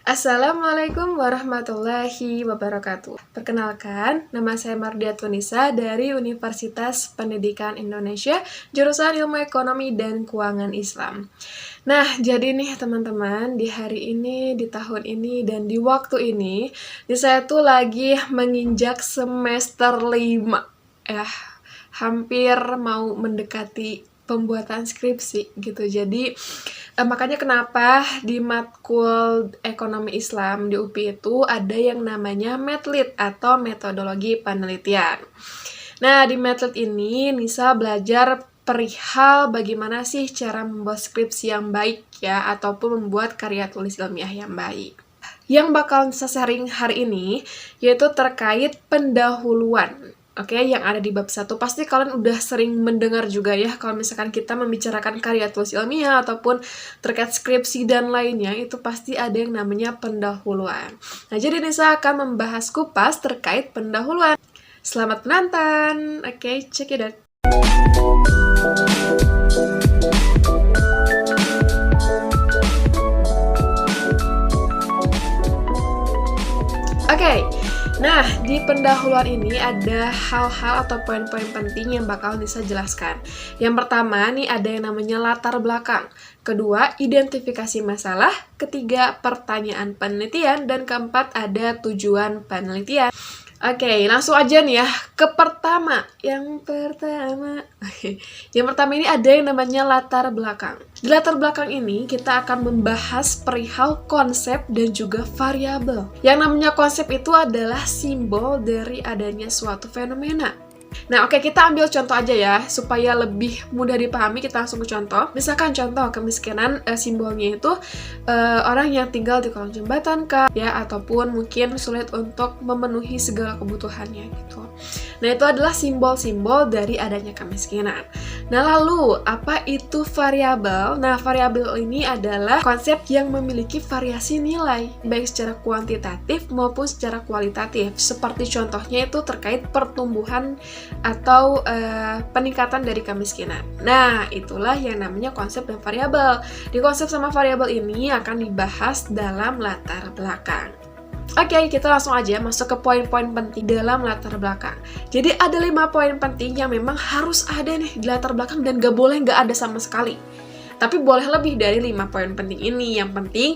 Assalamualaikum warahmatullahi wabarakatuh. Perkenalkan, nama saya Mardia Tunisa dari Universitas Pendidikan Indonesia, jurusan Ilmu Ekonomi dan Keuangan Islam. Nah, jadi nih teman-teman, di hari ini, di tahun ini, dan di waktu ini, saya tuh lagi menginjak semester 5. Hampir mau mendekati pembuatan skripsi gitu. Jadi makanya kenapa di matkul ekonomi Islam di UPI itu ada yang namanya METLIT atau metodologi penelitian. Nah, di METLIT ini Nisa belajar perihal bagaimana sih cara membuat skripsi yang baik ya, ataupun membuat karya tulis ilmiah yang baik. Yang bakal Nisa sharing hari ini yaitu terkait pendahuluan. Oke, yang ada di bab 1. Pasti kalian udah sering mendengar juga ya, kalau misalkan kita membicarakan karya tulis ilmiah ataupun terkait skripsi dan lainnya, itu pasti ada yang namanya pendahuluan. Nah, jadi Nisa akan membahas kupas terkait pendahuluan. Selamat menonton! Oke, check it out. Oke, nah di pendahuluan ini ada hal-hal atau poin-poin penting yang bakal Nisa jelaskan. Yang pertama nih ada yang namanya latar belakang. Kedua, identifikasi masalah. Ketiga, pertanyaan penelitian. Dan keempat, ada tujuan penelitian. Oke, langsung aja nih ya ke pertama. Yang pertama ini ada yang namanya latar belakang. Di latar belakang ini kita akan membahas perihal konsep dan juga variabel. Yang namanya konsep itu adalah simbol dari adanya suatu fenomena. Nah, oke, kita ambil contoh aja ya, supaya lebih mudah dipahami. Kita langsung ke contoh. Misalkan contoh kemiskinan, simbolnya itu orang yang tinggal di kolong jembatan kah, ya, ataupun mungkin sulit untuk memenuhi segala kebutuhannya gitu. Nah, itu adalah simbol-simbol dari adanya kemiskinan. Nah, lalu apa itu variabel? Nah, variabel ini adalah konsep yang memiliki variasi nilai, baik secara kuantitatif maupun secara kualitatif. Seperti contohnya itu terkait pertumbuhan atau peningkatan dari kemiskinan. Nah, itulah yang namanya konsep dan variabel. Di konsep sama variabel ini akan dibahas dalam latar belakang. Oke, kita langsung aja masuk ke poin-poin penting dalam latar belakang. Jadi ada 5 poin penting yang memang harus ada nih di latar belakang dan gak boleh gak ada sama sekali. Tapi boleh lebih dari 5 poin penting ini. Yang penting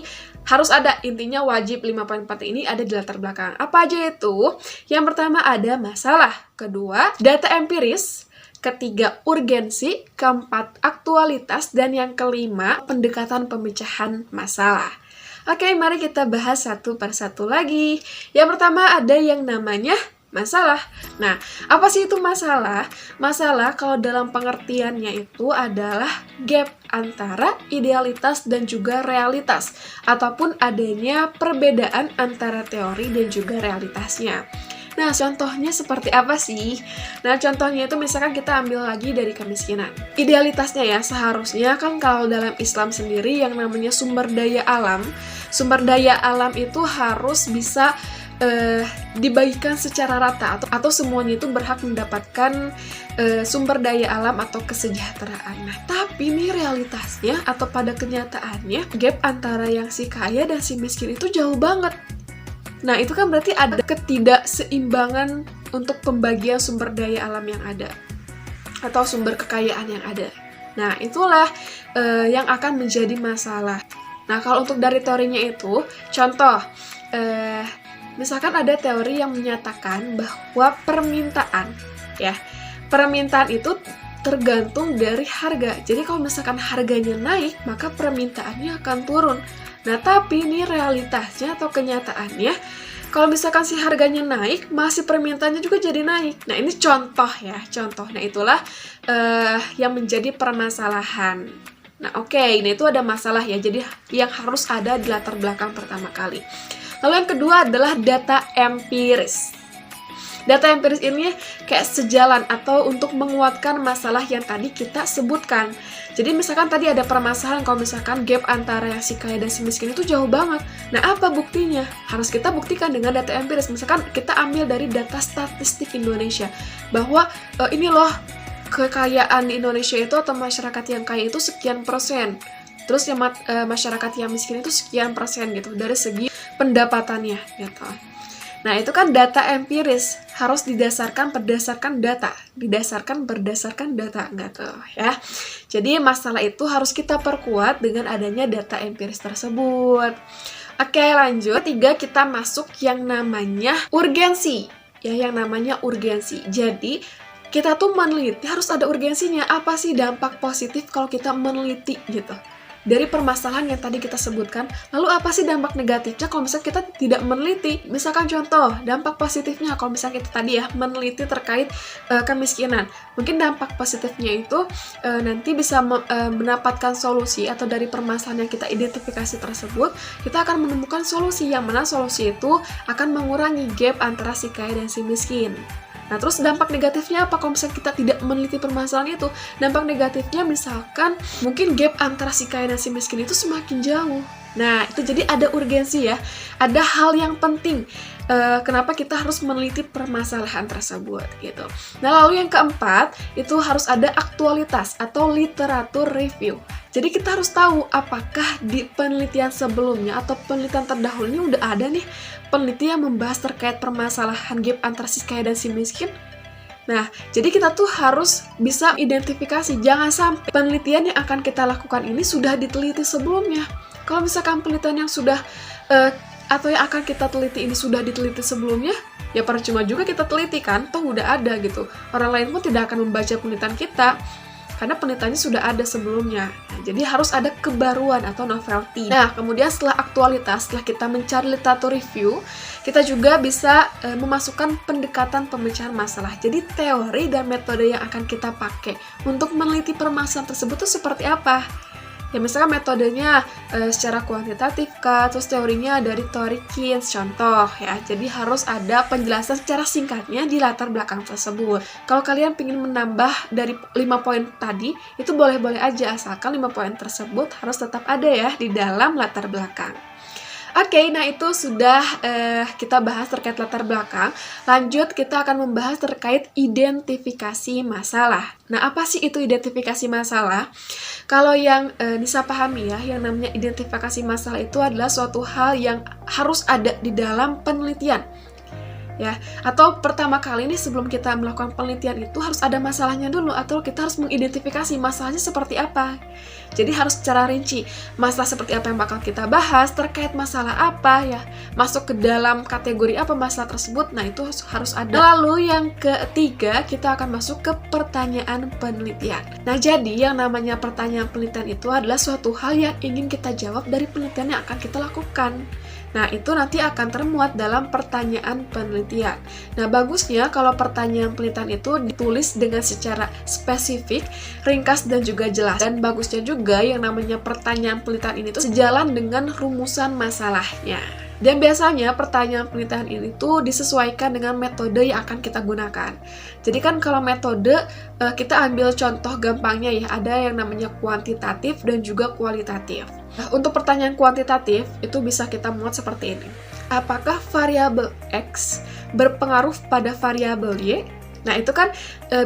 harus ada, intinya wajib 5 poin penting ini ada di latar belakang. Apa aja itu? Yang pertama ada masalah. Kedua, data empiris. Ketiga, urgensi. Keempat, aktualitas. Dan yang kelima, pendekatan pemecahan masalah. Oke, mari kita bahas satu per satu lagi. Yang pertama ada yang namanya masalah. Nah, apa sih itu masalah? Masalah kalau dalam pengertiannya itu adalah gap antara idealitas dan juga realitas, ataupun adanya perbedaan antara teori dan juga realitasnya. Nah, contohnya seperti apa sih? Nah, contohnya itu misalkan kita ambil lagi dari kemiskinan. Idealitasnya ya, seharusnya kan kalau dalam Islam sendiri yang namanya sumber daya alam itu harus bisa dibagikan secara rata atau semuanya itu berhak mendapatkan sumber daya alam atau kesejahteraan. Nah, tapi ini realitasnya atau pada kenyataannya gap antara yang si kaya dan si miskin itu jauh banget. Nah, itu kan berarti ada ketidakseimbangan untuk pembagian sumber daya alam yang ada atau sumber kekayaan yang ada. Nah, itulah yang akan menjadi masalah. Nah, kalau untuk dari teorinya itu, contoh, misalkan ada teori yang menyatakan bahwa permintaan itu tergantung dari harga. Jadi kalau misalkan harganya naik, maka permintaannya akan turun. Nah, tapi ini realitasnya atau kenyataannya, kalau misalkan si harganya naik, masih permintaannya juga jadi naik. Nah, ini contoh ya, contoh. Nah, itulah yang menjadi permasalahan. Nah, oke, ini itu ada masalah ya, jadi yang harus ada di latar belakang pertama kali. Lalu yang kedua adalah data empiris. Data empiris ini kayak sejalan atau untuk menguatkan masalah yang tadi kita sebutkan. Jadi misalkan tadi ada permasalahan kalau misalkan gap antara yang si kaya dan si miskin itu jauh banget. Nah, apa buktinya? Harus kita buktikan dengan data empiris. Misalkan kita ambil dari data statistik Indonesia bahwa ini loh kekayaan di Indonesia itu atau masyarakat yang kaya itu sekian persen. Terus yang masyarakat yang miskin itu sekian persen gitu dari segi pendapatannya gitu. Nah, itu kan data empiris, harus berdasarkan data gitu ya. Jadi masalah itu harus kita perkuat dengan adanya data empiris tersebut. Oke, lanjut. Ketiga, kita masuk yang namanya urgensi. Ya, yang namanya urgensi. Jadi, kita tuh meneliti harus ada urgensinya. Apa sih dampak positif kalau kita meneliti gitu? Dari permasalahan yang tadi kita sebutkan, lalu apa sih dampak negatifnya kalau misalnya kita tidak meneliti? Misalkan contoh, dampak positifnya kalau misalnya kita tadi ya meneliti terkait kemiskinan. Mungkin dampak positifnya itu nanti bisa mendapatkan solusi, atau dari permasalahan yang kita identifikasi tersebut, kita akan menemukan solusi, yang mana solusi itu akan mengurangi gap antara si kaya dan si miskin. Nah, terus dampak negatifnya apa kalau misalnya kita tidak meneliti permasalahan itu? Dampak negatifnya misalkan mungkin gap antara si kaya dan si miskin itu semakin jauh. Nah, itu jadi ada urgensi ya. Ada hal yang penting. Kenapa kita harus meneliti permasalahan tersebut gitu. Nah, lalu yang keempat, itu harus ada aktualitas atau literatur review. Jadi kita harus tahu apakah di penelitian sebelumnya atau penelitian terdahulunya udah ada nih penelitian yang membahas terkait permasalahan gap antara si kaya dan si miskin. Nah, jadi kita tuh harus bisa identifikasi, jangan sampai penelitian yang akan kita lakukan ini sudah diteliti sebelumnya. Kalau misalkan penelitian yang sudah atau yang akan kita teliti ini sudah diteliti sebelumnya, ya percuma juga kita teliti kan, toh udah ada gitu. Orang lain pun tidak akan membaca penelitian kita, karena penelitiannya sudah ada sebelumnya. Nah, jadi harus ada kebaruan atau novelty. Nah, kemudian setelah aktualitas, setelah kita mencari literatur review, kita juga bisa memasukkan pendekatan pemecahan masalah. Jadi teori dan metode yang akan kita pakai untuk meneliti permasalahan tersebut itu seperti apa? Ya, misalkan metodenya secara kuantitatif kah, terus teorinya dari teori Keynes, contoh ya. Jadi harus ada penjelasan secara singkatnya di latar belakang tersebut. Kalau kalian ingin menambah dari 5 poin tadi, itu boleh-boleh aja, asalkan 5 poin tersebut harus tetap ada ya di dalam latar belakang. Oke, nah itu sudah kita bahas terkait latar belakang. Lanjut, kita akan membahas terkait identifikasi masalah. Nah, apa sih itu identifikasi masalah? Kalau yang Nisa pahami ya, yang namanya identifikasi masalah itu adalah suatu hal yang harus ada di dalam penelitian. Ya, atau pertama kali nih sebelum kita melakukan penelitian itu harus ada masalahnya dulu, atau kita harus mengidentifikasi masalahnya seperti apa. Jadi harus secara rinci, masalah seperti apa yang bakal kita bahas, terkait masalah apa ya, masuk ke dalam kategori apa masalah tersebut. Nah, itu harus ada. Lalu yang ketiga, kita akan masuk ke pertanyaan penelitian. Nah, jadi yang namanya pertanyaan penelitian itu adalah suatu hal yang ingin kita jawab dari penelitian yang akan kita lakukan. Nah, itu nanti akan termuat dalam pertanyaan penelitian. Nah, bagusnya kalau pertanyaan penelitian itu ditulis dengan secara spesifik, ringkas, dan juga jelas. Dan bagusnya juga yang namanya pertanyaan penelitian ini tuh sejalan dengan rumusan masalahnya. Dan biasanya pertanyaan penelitian ini tuh disesuaikan dengan metode yang akan kita gunakan. Jadi kan kalau metode, kita ambil contoh gampangnya ya, ada yang namanya kuantitatif dan juga kualitatif. Nah, untuk pertanyaan kuantitatif, itu bisa kita muat seperti ini. Apakah variabel X berpengaruh pada variabel Y? Nah, itu kan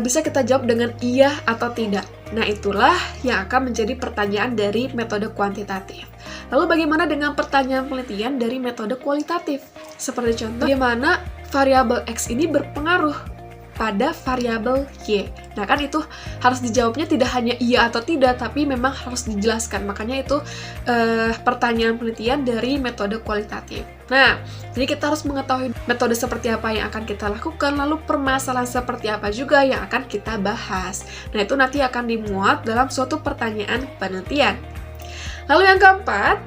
bisa kita jawab dengan iya atau tidak. Nah, itulah yang akan menjadi pertanyaan dari metode kuantitatif. Lalu bagaimana dengan pertanyaan penelitian dari metode kualitatif? Seperti contoh, bagaimana variabel X ini berpengaruh pada variabel Y. Nah, kan itu harus dijawabnya tidak hanya iya atau tidak, tapi memang harus dijelaskan. Makanya itu pertanyaan penelitian dari metode kualitatif. Nah, jadi kita harus mengetahui metode seperti apa yang akan kita lakukan, lalu permasalahan seperti apa juga yang akan kita bahas. Nah, itu nanti akan dimuat dalam suatu pertanyaan penelitian. Lalu yang keempat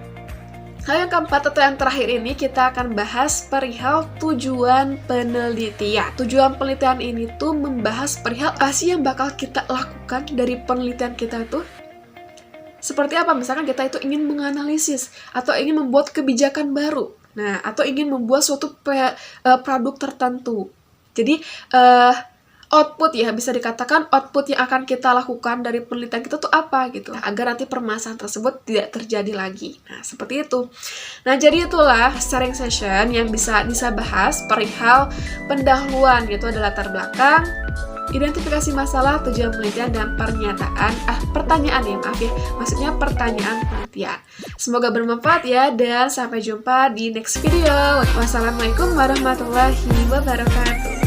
atau yang terakhir ini kita akan bahas perihal tujuan penelitian. Tujuan penelitian ini tuh membahas perihal apa sih yang bakal kita lakukan dari penelitian kita tuh. Seperti apa? Misalkan kita itu ingin menganalisis atau ingin membuat kebijakan baru. Nah, atau ingin membuat suatu produk tertentu. Jadi, output ya, bisa dikatakan output yang akan kita lakukan dari penelitian kita tuh apa gitu, agar nanti permasalahan tersebut tidak terjadi lagi. Nah, seperti itu. Nah, jadi itulah sharing session yang bisa bahas perihal pendahuluan, yaitu ada latar belakang, identifikasi masalah, tujuan penelitian, dan pertanyaan ya, maksudnya pertanyaan penelitian. Semoga bermanfaat ya, dan sampai jumpa di next video. Wassalamualaikum warahmatullahi wabarakatuh.